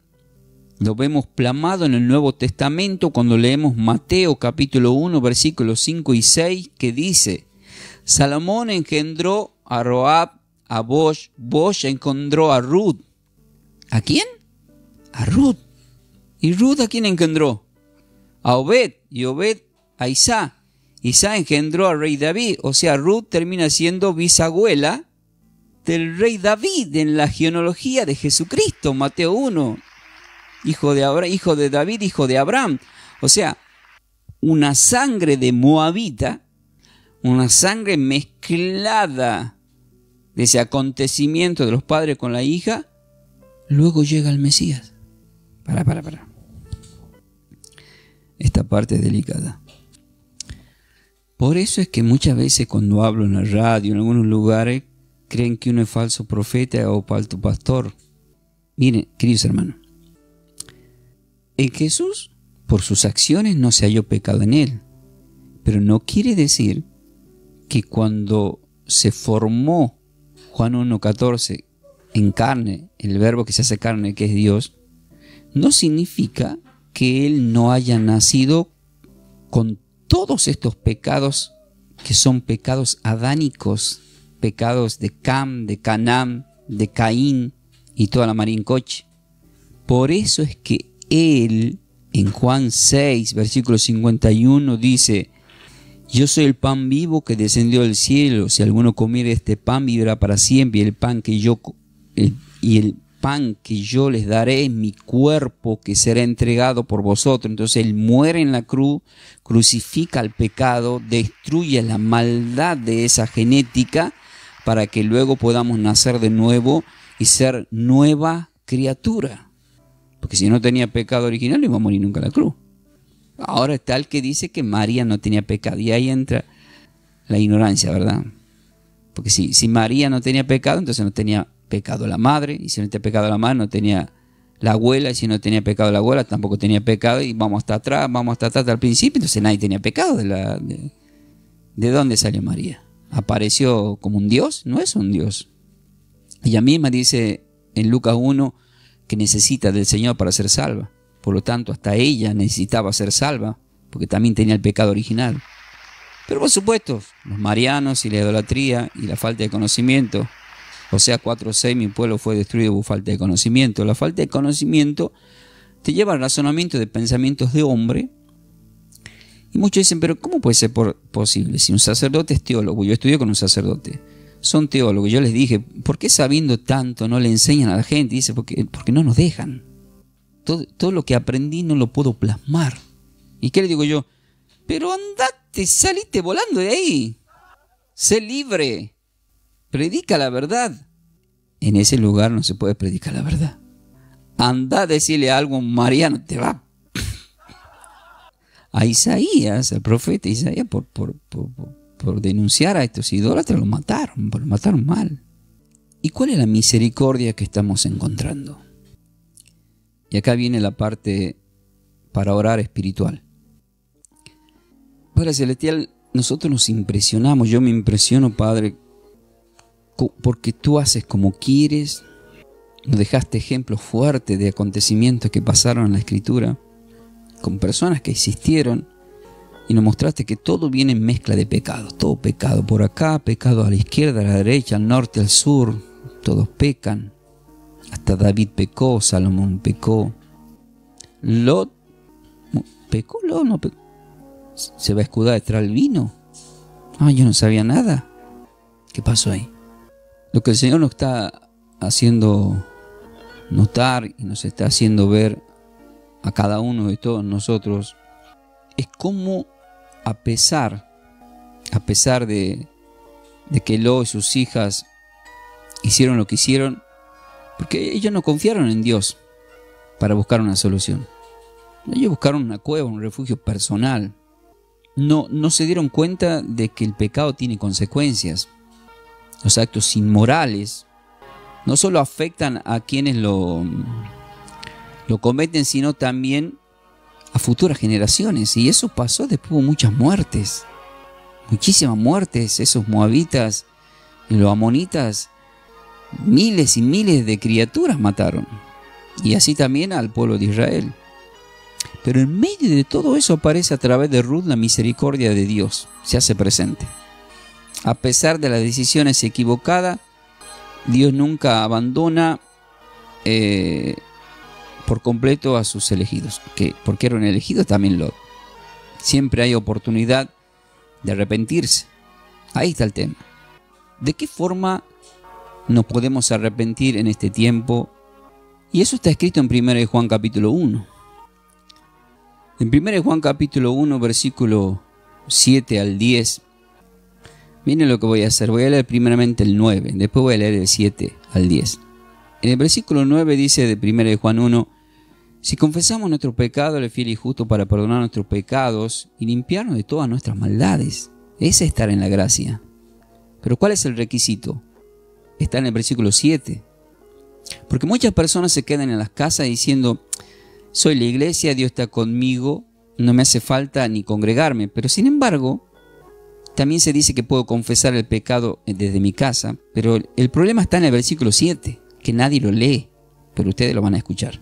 Lo vemos plasmado en el Nuevo Testamento cuando leemos Mateo capítulo 1 versículos 5 y 6, que dice, Salomón engendró a Roab, a Bosh, Bosh engendró a Ruth. ¿A quién? A Ruth. ¿Y Ruth a quién engendró? A Obed, y Obed a Isá. Isá engendró al rey David, o sea, Ruth termina siendo bisabuela del rey David en la genealogía de Jesucristo, Mateo 1, hijo de David, hijo de Abraham. O sea, una sangre de moabita, una sangre mezclada de ese acontecimiento de los padres con la hija, luego llega el Mesías. Para. Esta parte es delicada. Por eso es que muchas veces cuando hablo en la radio, en algunos lugares, creen que uno es falso profeta o falso pastor. Miren, queridos hermanos, en Jesús, por sus acciones no se halló pecado en él. Pero no quiere decir que cuando se formó Juan 1:14 en carne, el verbo que se hace carne, que es Dios, no significa que él no haya nacido con todos estos pecados que son pecados adánicos, pecados de Cam, de Canaán, de Caín y toda la marincoche. Por eso es que él en Juan 6, versículo 51 dice, yo soy el pan vivo que descendió del cielo, si alguno comiere este pan vivirá para siempre, y el pan que yo les daré es mi cuerpo que será entregado por vosotros. Entonces él muere en la cruz, crucifica el pecado, destruye la maldad de esa genética para que luego podamos nacer de nuevo y ser nueva criatura. Porque si no tenía pecado original no iba a morir nunca en la cruz. Ahora está el que dice que María no tenía pecado, y ahí entra la ignorancia, ¿verdad? Porque si María no tenía pecado, entonces no tenía pecado la madre, y si no tenía pecado la madre, no tenía la abuela, y si no tenía pecado la abuela, tampoco tenía pecado, y vamos hasta atrás hasta el principio, entonces nadie tenía pecado. ¿De dónde salió María? ¿Apareció como un Dios? No es un Dios. Ella misma dice en Lucas 1 que necesita del Señor para ser salva. Por lo tanto, hasta ella necesitaba ser salva, porque también tenía el pecado original. Pero por supuesto, los marianos y la idolatría y la falta de conocimiento. Oseas 4:6, mi pueblo fue destruido por falta de conocimiento. La falta de conocimiento te lleva al razonamiento de pensamientos de hombre. Y muchos dicen, pero ¿cómo puede ser posible? Si un sacerdote es teólogo, yo estudié con un sacerdote, son teólogos. Yo les dije, ¿por qué sabiendo tanto no le enseñan a la gente? Y dice, porque no nos dejan. Todo lo que aprendí no lo puedo plasmar. ¿Y qué le digo yo? Pero andate, salite volando de ahí. Sé libre. Predica la verdad. En ese lugar no se puede predicar la verdad. Anda a decirle algo a un mariano, te va. A Isaías, al profeta Isaías, por denunciar a estos idólatras, lo mataron mal. ¿Y cuál es la misericordia que estamos encontrando? Y acá viene la parte para orar espiritual. Padre Celestial, nosotros nos impresionamos, yo me impresiono, Padre, porque tú haces como quieres. Nos dejaste ejemplos fuertes de acontecimientos que pasaron en la Escritura, con personas que existieron, y nos mostraste que todo viene en mezcla de pecados. Todo pecado por acá, pecado a la izquierda, a la derecha, al norte, al sur. Todos pecan. Hasta David pecó, Salomón pecó. Lot pecó, Lot no pecó. ¿Se va a escudar detrás del vino? Ah, yo no sabía nada. ¿Qué pasó ahí? Lo que el Señor nos está haciendo notar y nos está haciendo ver a cada uno de todos nosotros es cómo a pesar de que Lot y sus hijas hicieron lo que hicieron, porque ellos no confiaron en Dios para buscar una solución. Ellos buscaron una cueva, un refugio personal. No se dieron cuenta de que el pecado tiene consecuencias. Los actos inmorales no solo afectan a quienes lo cometen, sino también a futuras generaciones. Y eso pasó después de muchas muertes. Muchísimas muertes. Esos moabitas y los amonitas, miles y miles de criaturas mataron. Y así también al pueblo de Israel. Pero en medio de todo eso aparece a través de Ruth la misericordia de Dios. Se hace presente. A pesar de las decisiones equivocadas, Dios nunca abandona por completo a sus elegidos. Porque eran elegidos también Lot. Siempre hay oportunidad de arrepentirse. Ahí está el tema. ¿De qué forma nos podemos arrepentir en este tiempo? Y eso está escrito en 1 Juan capítulo 1. En 1 Juan capítulo 1, versículo 7 al 10, miren lo que voy a hacer. Voy a leer primeramente el 9, después voy a leer el 7 al 10. En el versículo 9 dice de 1 Juan 1, si confesamos nuestros pecados, Él es fiel y justo para perdonar nuestros pecados y limpiarnos de todas nuestras maldades. Ese es estar en la gracia. Pero ¿cuál es el requisito? Está en el versículo 7. Porque muchas personas se quedan en las casas diciendo, soy la iglesia, Dios está conmigo, no me hace falta ni congregarme. Pero sin embargo, también se dice que puedo confesar el pecado desde mi casa. Pero el problema está en el versículo 7, que nadie lo lee, pero ustedes lo van a escuchar.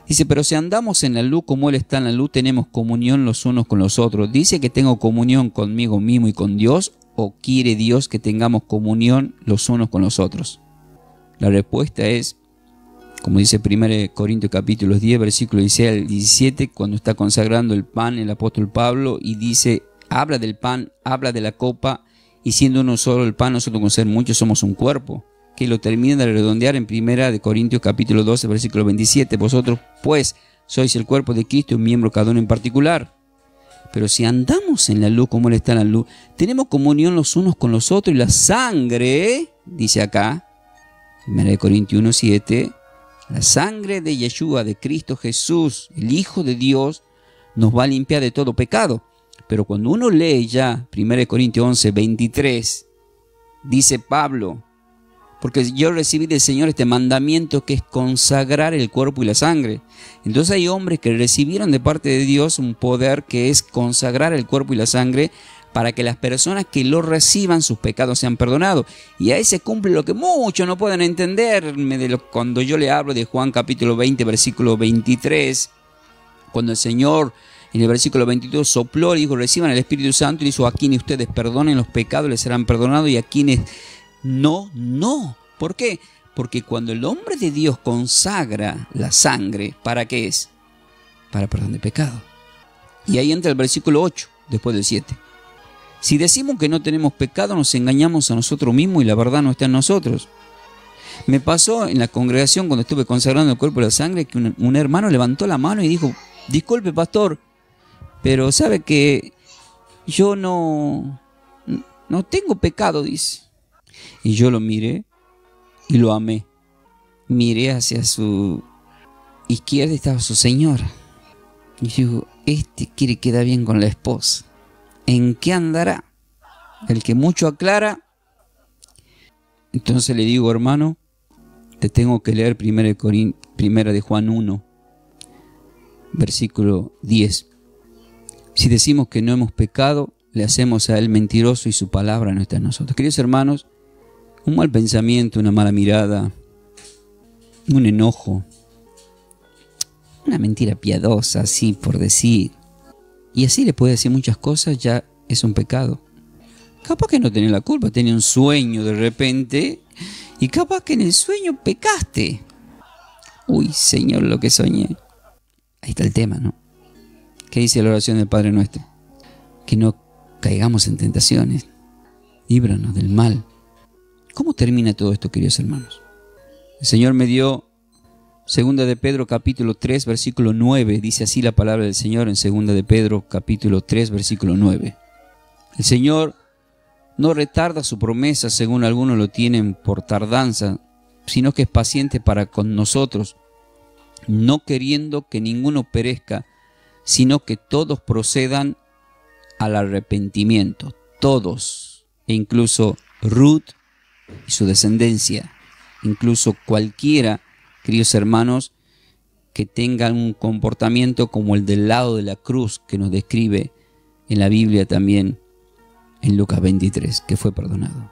Dice, pero si andamos en la luz como Él está en la luz, tenemos comunión los unos con los otros. ¿Dice que tengo comunión conmigo mismo y con Dios? ¿O quiere Dios que tengamos comunión los unos con los otros? La respuesta es, como dice 1 Corintios capítulo 10, versículo 16 al 17, cuando está consagrando el pan el apóstol Pablo y dice, habla del pan, habla de la copa, y siendo uno solo el pan, nosotros con ser muchos somos un cuerpo. Que lo termina de redondear en 1 Corintios capítulo 12, versículo 27. Vosotros, pues, sois el cuerpo de Cristo y un miembro cada uno en particular. Pero si andamos en la luz como Él está en la luz, tenemos comunión los unos con los otros, y la sangre, dice acá, 1 Corintios 1, 7, la sangre de Yeshua, de Cristo Jesús, el Hijo de Dios, nos va a limpiar de todo pecado. Pero cuando uno lee ya 1 Corintios 11, 23, dice Pablo, porque yo recibí del Señor este mandamiento que es consagrar el cuerpo y la sangre. Entonces hay hombres que recibieron de parte de Dios un poder que es consagrar el cuerpo y la sangre para que las personas que lo reciban sus pecados sean perdonados. Y ahí se cumple lo que muchos no pueden entenderme cuando yo le hablo de Juan capítulo 20, versículo 23, cuando el Señor en el versículo 22 sopló y dijo, reciban el Espíritu Santo, y dijo, a quienes ustedes perdonen los pecados les serán perdonados, y a quienes no. ¿Por qué? Porque cuando el hombre de Dios consagra la sangre, ¿para qué es? Para perdón de pecado. Y ahí entra el versículo 8, después del 7. Si decimos que no tenemos pecado, nos engañamos a nosotros mismos y la verdad no está en nosotros. Me pasó en la congregación cuando estuve consagrando el cuerpo y la sangre que un hermano levantó la mano y dijo, disculpe pastor, pero sabe que yo no tengo pecado, dice. Y yo lo miré y lo amé. Miré hacia su izquierda y estaba su señora. Y digo, este quiere quedar bien con la esposa. ¿En qué andará? El que mucho aclara, Entonces le digo, hermano, te tengo que leer 1 de Juan 1, versículo 10. Si decimos que no hemos pecado, le hacemos a Él mentiroso y su palabra no está en nosotros. Queridos hermanos, un mal pensamiento, una mala mirada, un enojo, una mentira piadosa, así por decir, y así le puede decir muchas cosas, ya es un pecado. Capaz que no tenés la culpa, tenés un sueño de repente y capaz que en el sueño pecaste. Uy, Señor, lo que soñé. Ahí está el tema, ¿no? ¿Qué dice la oración del Padre Nuestro? Que no caigamos en tentaciones. Líbranos del mal. ¿Cómo termina todo esto, queridos hermanos? El Señor me dio 2 de Pedro capítulo 3, versículo 9. Dice así la palabra del Señor en 2 de Pedro capítulo 3, versículo 9. El Señor no retarda su promesa, según algunos lo tienen por tardanza, sino que es paciente para con nosotros, no queriendo que ninguno perezca, sino que todos procedan al arrepentimiento. Todos, e incluso Ruth y su descendencia, incluso cualquiera, queridos hermanos, que tengan un comportamiento como el del lado de la cruz que nos describe en la Biblia también, en Lucas 23, que fue perdonado.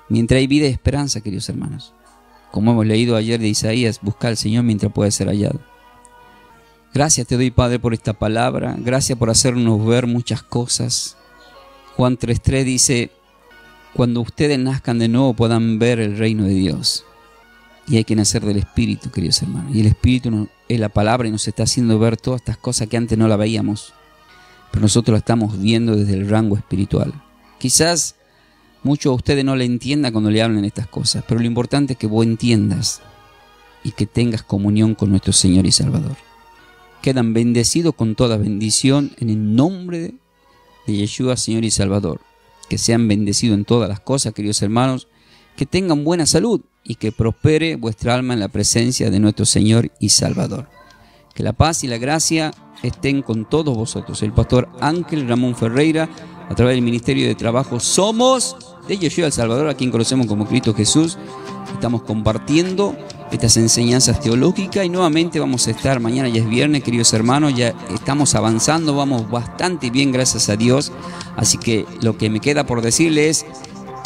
Mientras hay vida y esperanza, queridos hermanos. Como hemos leído ayer de Isaías, busca al Señor mientras pueda ser hallado. Gracias te doy, Padre, por esta palabra. Gracias por hacernos ver muchas cosas. Juan 3:3 dice, cuando ustedes nazcan de nuevo puedan ver el reino de Dios. Y hay que nacer del Espíritu, queridos hermanos. Y el Espíritu es la palabra y nos está haciendo ver todas estas cosas que antes no la veíamos. Pero nosotros la estamos viendo desde el rango espiritual. Quizás muchos de ustedes no le entiendan cuando le hablan estas cosas, pero lo importante es que vos entiendas y que tengas comunión con nuestro Señor y Salvador. Quedan bendecidos con toda bendición en el nombre de Yeshua, Señor y Salvador. Que sean bendecidos en todas las cosas, queridos hermanos, que tengan buena salud y que prospere vuestra alma en la presencia de nuestro Señor y Salvador. Que la paz y la gracia estén con todos vosotros. El pastor Ángel Ramón Ferreira, a través del Ministerio de Trabajo Somos de Yeshua el Salvador, a quien conocemos como Cristo Jesús. Estamos compartiendo estas enseñanzas teológicas y nuevamente vamos a estar, mañana ya es viernes, queridos hermanos, ya estamos avanzando, vamos bastante bien, gracias a Dios. Así que lo que me queda por decirles es,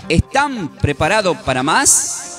¿están preparados para más?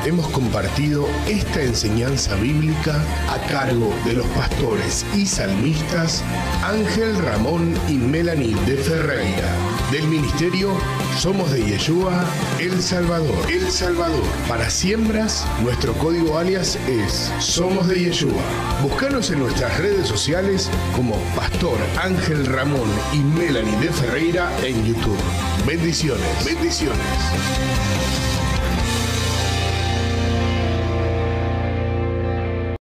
Hemos compartido esta enseñanza bíblica a cargo de los pastores y salmistas Ángel Ramón y Melanie de Ferreira, del ministerio Somos de Yeshua El Salvador. El Salvador. Para siembras, nuestro código alias es Somos de Yeshua. Búscanos en nuestras redes sociales como Pastor Ángel Ramón y Melanie de Ferreira en YouTube. Bendiciones. Bendiciones.